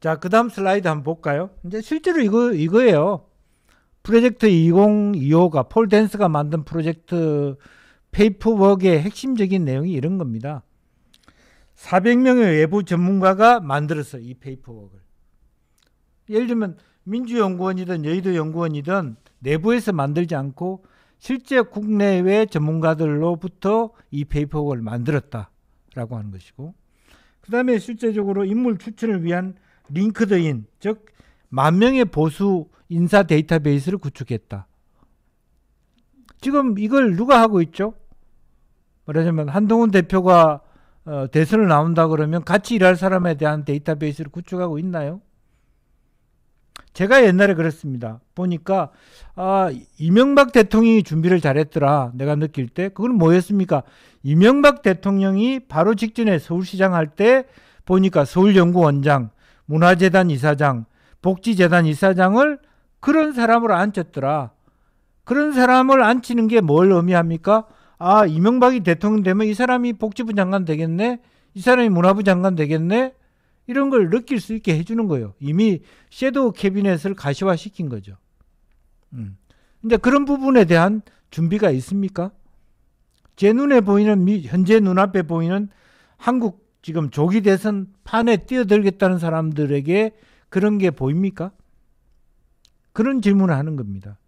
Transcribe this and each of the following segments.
자, 그 다음 슬라이드 한번 볼까요? 이제 실제로 이거예요. 프로젝트 2025가 폴 댄스가 만든 프로젝트 페이퍼워크의 핵심적인 내용이 이런 겁니다. 400명의 외부 전문가가 만들었어요. 이 페이퍼워크를. 예를 들면 민주연구원이든 여의도연구원이든 내부에서 만들지 않고 실제 국내외 전문가들로부터 이 페이퍼워크를 만들었다라고 하는 것이고, 그 다음에 실제적으로 인물 추천을 위한 링크드인, 즉 10,000명의 보수 인사 데이터베이스를 구축했다. 지금 이걸 누가 하고 있죠? 말하자면 한동훈 대표가 대선을 나온다 그러면 같이 일할 사람에 대한 데이터베이스를 구축하고 있나요? 제가 옛날에 그랬습니다. 보니까 이명박 대통령이 준비를 잘했더라. 내가 느낄 때. 그건 뭐였습니까? 이명박 대통령이 바로 직전에 서울시장 할 때 보니까 서울연구원장, 문화재단 이사장, 복지재단 이사장을 그런 사람으로 앉혔더라. 그런 사람을 앉히는 게 뭘 의미합니까? 이명박이 대통령 되면 이 사람이 복지부 장관 되겠네? 이 사람이 문화부 장관 되겠네? 이런 걸 느낄 수 있게 해주는 거예요. 이미 섀도우 캐비넷을 가시화시킨 거죠. 근데 그런 부분에 대한 준비가 있습니까? 제 눈에 보이는, 현재 눈앞에 보이는 한국 지금 조기 대선 판에 뛰어들겠다는 사람들에게 그런 게 보입니까? 그런 질문을 하는 겁니다.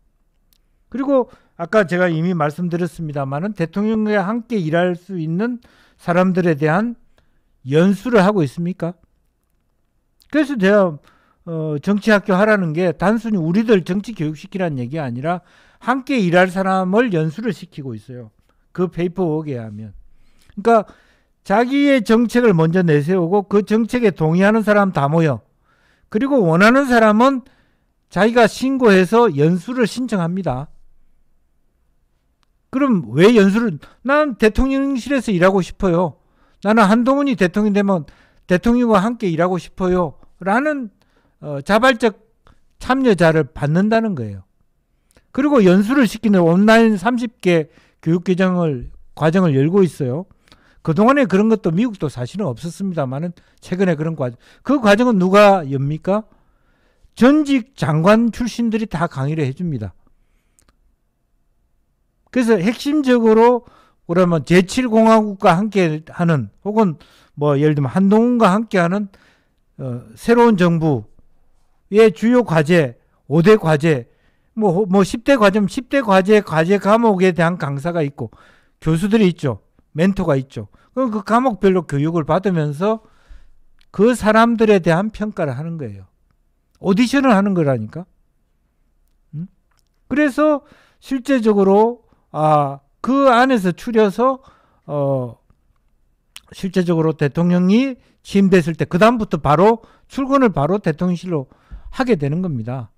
그리고 아까 제가 이미 말씀드렸습니다만은 대통령과 함께 일할 수 있는 사람들에 대한 연수를 하고 있습니까? 그래서 제가 정치학교 하라는 게 단순히 우리들 정치 교육시키라는 얘기가 아니라 함께 일할 사람을 연수를 시키고 있어요. 그 페이퍼워크에 하면. 그러니까 자기의 정책을 먼저 내세우고 그 정책에 동의하는 사람 다 모여. 그리고 원하는 사람은 자기가 신고해서 연수를 신청합니다. 그럼 왜 연수를? 난 대통령실에서 일하고 싶어요. 나는 한동훈이 대통령 되면 대통령과 함께 일하고 싶어요. 라는 자발적 참여자를 받는다는 거예요. 그리고 연수를 시키는 온라인 30개 교육 과정을 열고 있어요. 그동안에 그런 것도 미국도 사실은 없었습니다만은 최근에 그런 과정. 그 과정은 누가 엽니까? 전직 장관 출신들이 다 강의를 해줍니다. 그래서 핵심적으로 그러면 제7공화국과 함께 하는 혹은 뭐 예를 들면 한동훈과 함께 하는 새로운 정부의 주요 과제, 5대 과제, 뭐 10대 과제면 10대 과제 과목에 대한 강사가 있고 교수들이 있죠. 멘토가 있죠. 그럼 그 과목별로 교육을 받으면서 그 사람들에 대한 평가를 하는 거예요. 오디션을 하는 거라니까. 그래서 실제적으로 그 안에서 추려서 실제적으로 대통령이 취임됐을 때 그 다음부터 바로 출근을 바로 대통령실로 하게 되는 겁니다.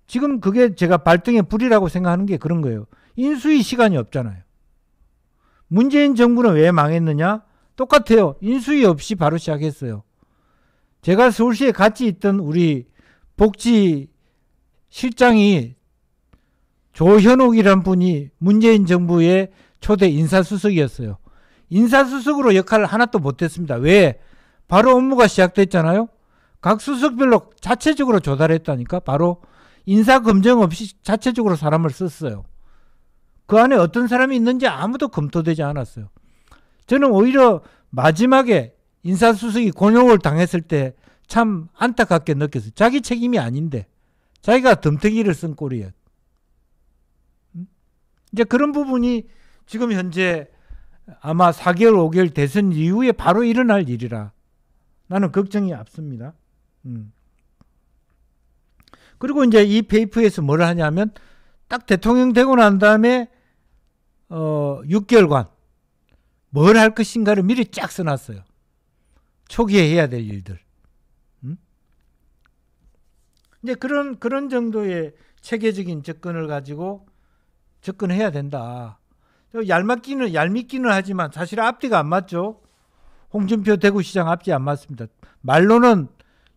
지금 그게 제가 발등에 불이라고 생각하는 게 그런 거예요. 인수위 시간이 없잖아요. 문재인 정부는 왜 망했느냐? 똑같아요. 인수위 없이 바로 시작했어요. 제가 서울시에 같이 있던 우리 복지실장이 조현옥이란 분이 문재인 정부의 초대 인사수석이었어요. 인사수석으로 역할을 하나도 못했습니다. 왜? 바로 업무가 시작됐잖아요. 각 수석별로 자체적으로 조달했다니까. 바로 인사검증 없이 자체적으로 사람을 썼어요. 그 안에 어떤 사람이 있는지 아무도 검토되지 않았어요. 저는 오히려 마지막에 인사수석이 곤욕을 당했을 때 참 안타깝게 느꼈어요. 자기 책임이 아닌데 자기가 덤태기를 쓴 꼴이에요. 이제 그런 부분이 지금 현재 아마 4개월, 5개월 대선 이후에 바로 일어날 일이라 나는 걱정이 앞섭니다. 그리고 이제 이 페이퍼에서 뭘 하냐면 딱 대통령 되고 난 다음에 6개월간 뭘 할 것인가를 미리 쫙 써놨어요. 초기에 해야 될 일들. 이제 그런 정도의 체계적인 접근을 가지고 접근해야 된다. 얄밉기는 하지만 사실 앞뒤가 안 맞죠. 홍준표 대구시장 앞뒤 안 맞습니다. 말로는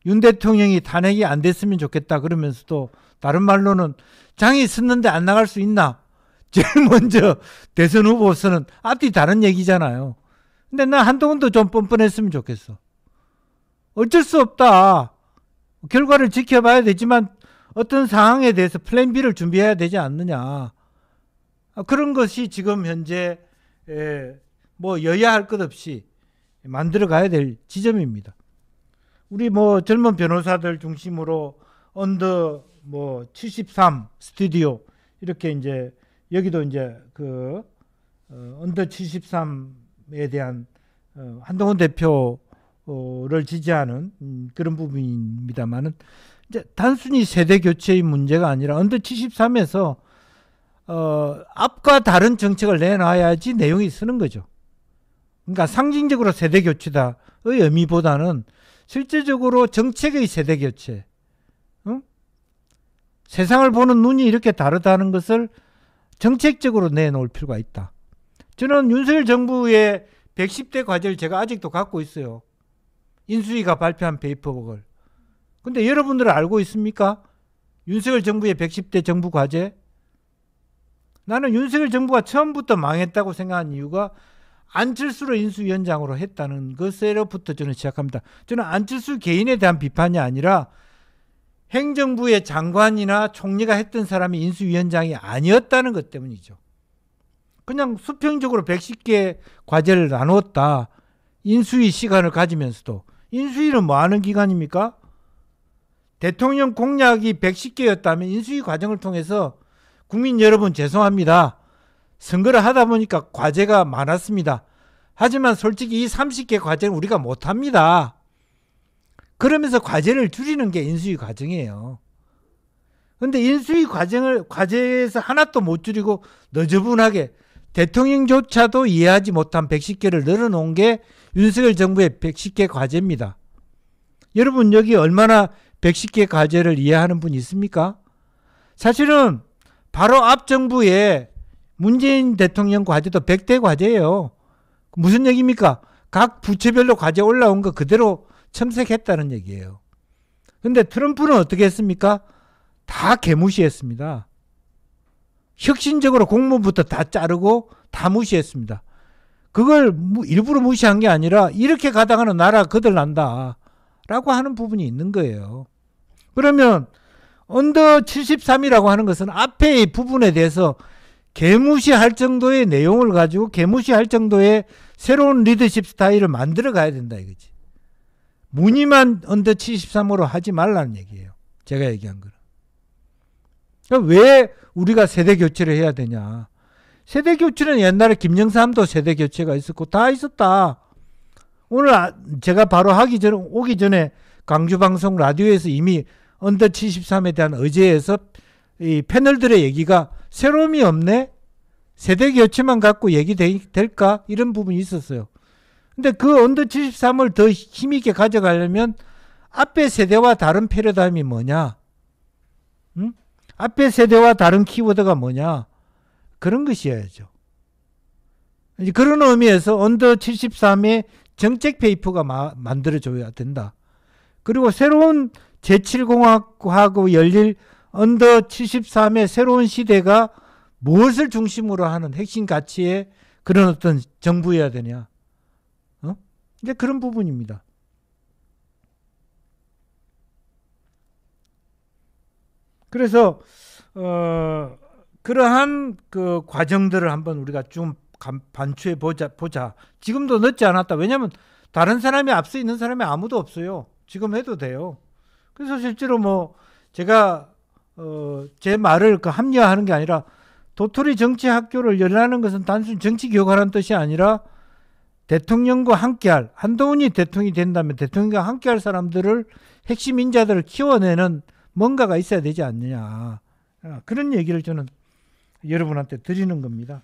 윤 대통령이 탄핵이 안 됐으면 좋겠다 그러면서도 다른 말로는 장이 섰는데 안 나갈 수 있나? 제일 먼저 대선 후보서는 앞뒤 다른 얘기잖아요. 근데 나 한동훈도 좀 뻔뻔했으면 좋겠어. 어쩔 수 없다. 결과를 지켜봐야 되지만 어떤 상황에 대해서 플랜 B를 준비해야 되지 않느냐. 그런 것이 지금 현재 뭐 여야 할 것 없이 만들어 가야 될 지점입니다. 우리 뭐 젊은 변호사들 중심으로 언더 뭐 73 스튜디오 이렇게 이제 여기도 이제 그 언더 73에 대한 한동훈 대표를 지지하는 그런 부분입니다만은 이제 단순히 세대 교체의 문제가 아니라 언더 73에서 앞과 다른 정책을 내놔야지 내용이 쓰는 거죠. 그러니까 상징적으로 세대 교체다의 의미보다는 실제적으로 정책의 세대 교체, 세상을 보는 눈이 이렇게 다르다는 것을 정책적으로 내놓을 필요가 있다. 저는 윤석열 정부의 110대 과제를 제가 아직도 갖고 있어요. 인수위가 발표한 페이퍼북을. 근데 여러분들은 알고 있습니까? 윤석열 정부의 110대 정부 과제? 나는 윤석열 정부가 처음부터 망했다고 생각한 이유가 안철수를 인수위원장으로 했다는 것으로부터 저는 시작합니다. 저는 안철수 개인에 대한 비판이 아니라 행정부의 장관이나 총리가 했던 사람이 인수위원장이 아니었다는 것 때문이죠. 그냥 수평적으로 110개 과제를 나누었다. 인수위 시간을 가지면서도. 인수위는 뭐 하는 기관입니까? 대통령 공약이 110개였다면 인수위 과정을 통해서 국민 여러분 죄송합니다. 선거를 하다 보니까 과제가 많았습니다. 하지만 솔직히 이 30개 과제는 우리가 못합니다. 그러면서 과제를 줄이는 게 인수위 과정이에요. 그런데 인수위 과제에서 하나도 못 줄이고 너저분하게 대통령조차도 이해하지 못한 110개를 늘어놓은 게 윤석열 정부의 110개 과제입니다. 여러분 여기 얼마나 110개 과제를 이해하는 분이 있습니까? 사실은 바로 앞 정부의 문재인 대통령 과제도 100대 과제예요. 무슨 얘기입니까? 각 부처별로 과제 올라온 거 그대로 첨삭했다는 얘기예요. 그런데 트럼프는 어떻게 했습니까? 다 개무시했습니다. 혁신적으로 공무부터 다 자르고 다 무시했습니다. 그걸 일부러 무시한 게 아니라 이렇게 가다가는 나라 거들난다 라고 하는 부분이 있는 거예요. 그러면 언더 73이라고 하는 것은 앞의 부분에 대해서 개무시할 정도의 내용을 가지고 개무시할 정도의 새로운 리더십 스타일을 만들어 가야 된다 이거지. 무늬만 언더 73으로 하지 말라는 얘기예요. 제가 얘기한 거는. 그러니까 왜 우리가 세대 교체를 해야 되냐. 세대 교체는 옛날에 김영삼도 세대 교체가 있었고 다 있었다. 오늘 제가 바로 오기 전에 광주방송 라디오에서 이미 언더 73에 대한 의제에서 이 패널들의 얘기가 새로움이 없네? 세대 교체만 갖고 얘기될까? 이런 부분이 있었어요. 근데 그 언더 73을 더 힘있게 가져가려면 앞의 세대와 다른 패러다임이 뭐냐? 응? 앞의 세대와 다른 키워드가 뭐냐? 그런 것이어야죠. 이제 그런 의미에서 언더 73의 정책 페이퍼가 만들어져야 된다. 그리고 새로운 제7공화국하고 열릴 언더 73의 새로운 시대가 무엇을 중심으로 하는 핵심 가치의 그런 어떤 정부여야 되냐. 이제 그런 부분입니다. 그래서 그러한 그 과정들을 한번 우리가 좀 반추해 보자. 지금도 늦지 않았다. 왜냐하면 다른 사람이 앞서 있는 사람이 아무도 없어요. 지금 해도 돼요. 그래서 실제로 뭐 제가 제 말을 합리화하는 게 아니라 도토리 정치학교를 열라는 것은 단순히 정치 교육하라는 뜻이 아니라 대통령과 함께할, 한동훈이 대통령이 된다면 대통령과 함께할 사람들을 핵심 인자들을 키워내는 뭔가가 있어야 되지 않느냐. 그런 얘기를 저는 여러분한테 드리는 겁니다.